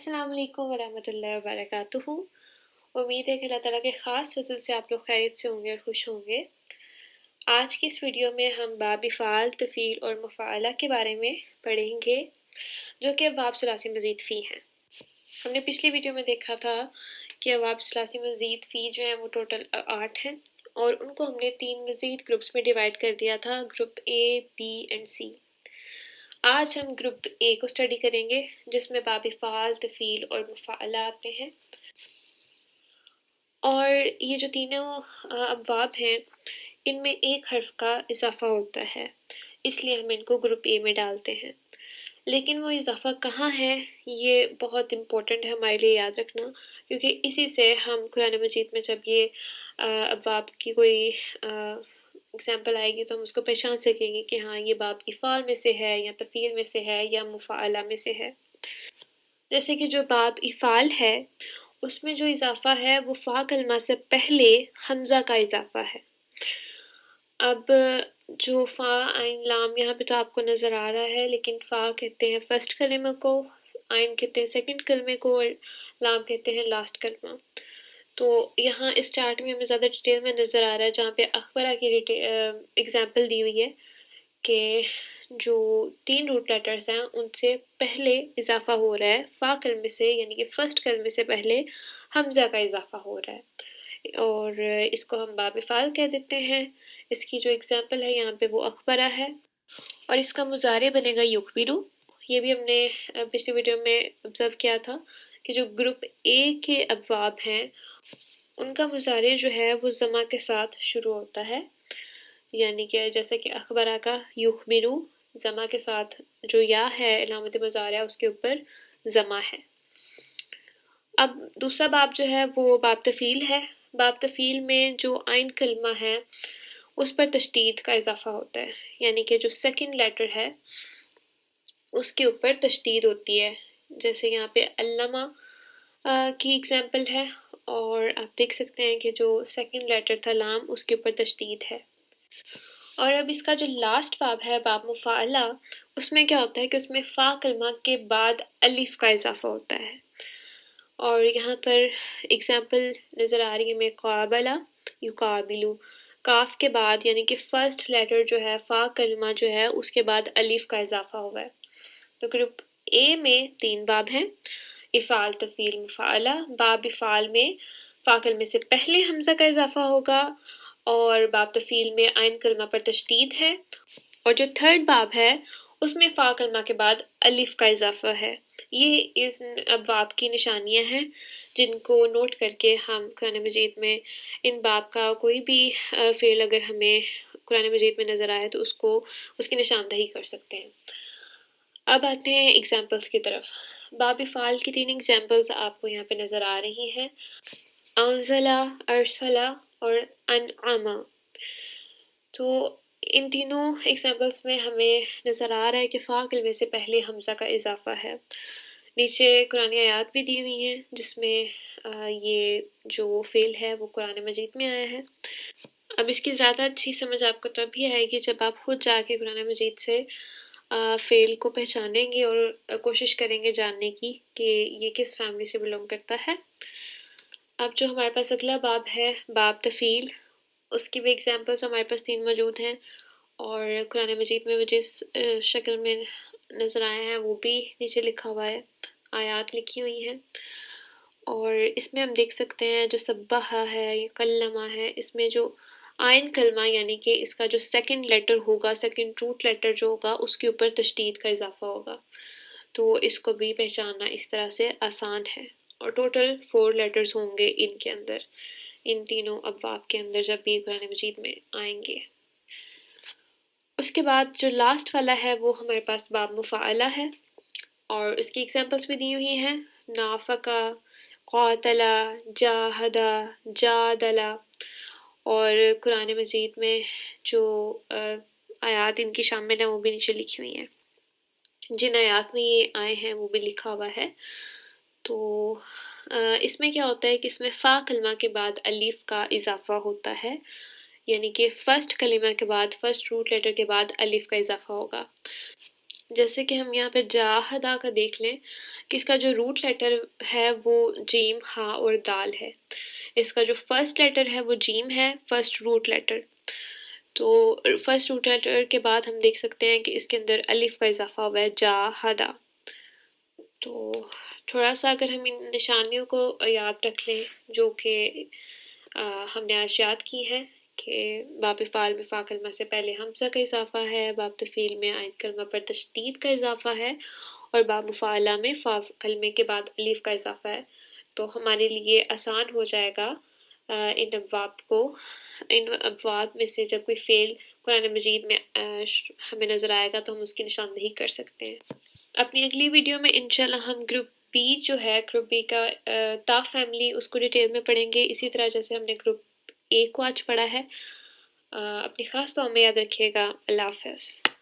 अस्सलाम वालेकुम वरहमतुल्लाहि वबरकातुहू। उम्मीद है कि अल्लाह ताला के ख़ास फजल से आप लोग खैरियत से होंगे और खुश होंगे। आज की इस वीडियो में हम बाब इफ़ाल, तफ़ील और मुफ़ाअला के बारे में पढ़ेंगे जो कि अब्वाब सुलासी मज़ीद फ़ी हैं। हमने पिछली वीडियो में देखा था कि अब्वाब सुलासी मज़ीद फ़ी जो हैं वो टोटल 8 हैं और उनको हमने 3 मज़ीद ग्रुप्स में डिवाइड कर दिया था, ग्रुप ए, बी एंड सी। आज हम ग्रुप ए को स्टडी करेंगे जिसमें बाब इफ़ाल, तफ़ील और मुफ़ाअला आते हैं। और ये जो तीनों अब्वाब हैं इनमें एक हर्फ का इजाफ़ा होता है, इसलिए हम इनको ग्रुप ए में डालते हैं। लेकिन वो इजाफ़ा कहाँ है ये बहुत इम्पोर्टेंट है हमारे लिए याद रखना, क्योंकि इसी से हम कुरान मजीद में जब ये अब्वाब की कोई एग्जाम्पल आएगी तो हम उसको पहचान सकेंगे कि हाँ ये बाब इफ़ाल में से है या तफ़ील में से है या मुफ़ाअला में से है। जैसे कि जो बाब इफ़ाल है उसमें जो इजाफ़ा है वो फ़ा कलमा से पहले हमज़ा का इजाफ़ा है। अब जो फ़ा आइन लाम यहाँ पे तो आपको नज़र आ रहा है, लेकिन फ़ा कहते हैं फर्स्ट कलमे को, आइन कहते हैं सेकंड कलमे को और लाम कहते हैं लास्ट कलमा। तो यहाँ इस चार्ट में हमें ज़्यादा डिटेल में नज़र आ रहा है जहाँ पे अखबरा की एग्जाम्पल दी हुई है कि जो 3 रूट लेटर्स हैं उनसे पहले इजाफ़ा हो रहा है फ़ा कलमे से, यानी कि फर्स्ट कलमे से पहले हमज़ा का इजाफ़ा हो रहा है और इसको हम बाब इफ़ाल कह देते हैं। इसकी जो एग्जाम्पल है यहाँ पे वो अखबरा है और इसका मुज़ारे बनेगा युखबिरु। ये भी हमने पिछली वीडियो में ऑब्ज़र्व किया था कि जो ग्रुप ए के अब्वाब हैं उनका मुज़ारे जो है वो ज़मा के साथ शुरू होता है, यानी कि जैसे कि अखबरा का युखबिरु ज़मा के साथ जो या है अलामत मुज़ारा उसके ऊपर ज़मा है। अब दूसरा बाब जो है वो बाब तफ़ील है। बाब तफ़ील में जो आइन कलमा है उस पर तशदीद का इजाफ़ा होता है, यानी कि जो सेकंड लेटर है उसके ऊपर तशदीद होती है। जैसे यहाँ पे अल्लमा की एग्जाम्पल है और आप देख सकते हैं कि जो सेकंड लेटर था लाम उसके ऊपर तशदीद है। और अब इसका जो लास्ट बाब है बाब मुफ़ाअला, उसमें क्या होता है कि उसमें फ़ा कलमा के बाद अलिफ का इजाफ़ा होता है और यहाँ पर एग्जाम्पल नज़र आ रही है में क़ाबला युक़ाबिलु, काफ के बाद यानी कि फर्स्ट लेटर जो है फ़ा कलमा जो है उसके बाद अलिफ का इजाफ़ा हुआ है। तो ग्रुप ए में 3 बाब हैं, इफ़ाल, तफ़ील, मुफ़ाअला। बाब इफ़ाल में फ़ा कलमे से पहले हमज़ा का इजाफ़ा होगा और बाब तफ़ील में आइन कलमा पर तशदीद है और जो थर्ड बाब है उसमें फ़ा कलमा के बाद अलिफ का इजाफ़ा है। ये इस अब्वाब की निशानियाँ हैं जिनको नोट करके हम कुरान मजीद में इन बाब का कोई भी फ़ेल अगर हमें कुरान मजीद में नज़र आए तो उसको उसकी निशानदही कर सकते हैं। अब आते हैं एग्जाम्पल्स की तरफ। बाब इफ़ाल की 3 एग्जाम्पल्स आपको यहाँ पे नज़र आ रही हैं, अंज़ला, अरसला और अनअमा। तो इन तीनों एग्जाम्पल्स में हमें नज़र आ रहा है कि फ़ा कलमे से पहले हमज़ा का इजाफ़ा है। नीचे कुरानी आयात भी दी हुई हैं जिसमें ये जो फ़ेल है वो कुरान मजीद में आया है। अब इसकी ज़्यादा अच्छी समझ आपको तभी आएगी जब आप खुद जाके कुरान मजीद से फ़ेल को पहचानेंगे और कोशिश करेंगे जानने की कि ये किस फैमिली से बिलोंग करता है। अब जो हमारे पास अगला बाब है बाब तफ़ील, उसकी भी एग्जाम्पल्स हमारे पास 3 मौजूद हैं और कुरान मजीद में वो जिस शक्ल में नज़र आए हैं वो भी नीचे लिखा हुआ है, आयात लिखी हुई हैं। और इसमें हम देख सकते हैं जो सब्बाहा है, कल्लमा है, इसमें जो आइन कलमा यानी कि इसका जो सेकंड लेटर होगा, सेकंड रूट लेटर जो होगा उसके ऊपर तशदीद का इजाफ़ा होगा। तो इसको भी पहचानना इस तरह से आसान है और टोटल 4 लेटर्स होंगे इनके अंदर, इन तीनों अब्वाब के अंदर जब भी कुरान मजीद में आएंगे। उसके बाद जो लास्ट वाला है वो हमारे पास बाब मुफ़ाअला है और इसकी एग्जाम्पल्स भी दी हुई हैं, नाफ़का, क़ातला, जाहदा, जादला। और कुरान मजीद में जो आयात इनकी शामिल हैं वो भी नीचे लिखी हुई हैं, जिन आयात में ये आए हैं वो भी लिखा हुआ है। तो इसमें क्या होता है कि इसमें फ़ा कलमा के बाद अलिफ का इजाफ़ा होता है, यानी कि फर्स्ट कलिमा के बाद फर्स्ट रूट लेटर के बाद अलिफ का इजाफ़ा होगा। جیسے کہ ہم یہاں پہ جاہدہ کا دیکھ لیں کہ اس کا جو روٹ لیٹر ہے وہ جیم، ہا اور دال ہے۔ اس کا جو فرسٹ لیٹر ہے وہ جیم ہے، فرسٹ روٹ لیٹر۔ تو فرسٹ روٹ لیٹر کے بعد ہم دیکھ سکتے ہیں کہ اس کے اندر الف کا اضافہ ہوا ہے، جاہدہ۔ تو تھوڑا سا اگر ہم ان نشانیوں کو یاد رکھ لیں جو کہ ہم نے آج یاد کی ہیں کہ باب فعل میں فا کلمہ سے پہلے حمزہ کا اضافہ ہے، باب تفعیل میں عین کلمہ پر تشدید کا اضافہ ہے، اور باب مفاعلہ میں فا کلمے کے بعد الف کا اضافہ ہے، تو ہمارے لیے آسان ہو جائے گا ان ابواب میں سے جب کوئی فعل قرآن مجید میں ہمیں نظر آئے گا تو ہم اس کی نشاندہی کر سکتے ہیں۔ اپنی اگلی ویڈیو میں انشاءاللہ ہم گروپ بی جو ہے، گروپ بی کا تا فیملی، اس کو ڈیٹیل میں پڑھیں گے، اسی طرح جیسے ہم نے گروپ اے کو آج پڑھا ہے۔ اپنی خاص دعا میں یاد رکھیے گا۔ اللہ حافظ۔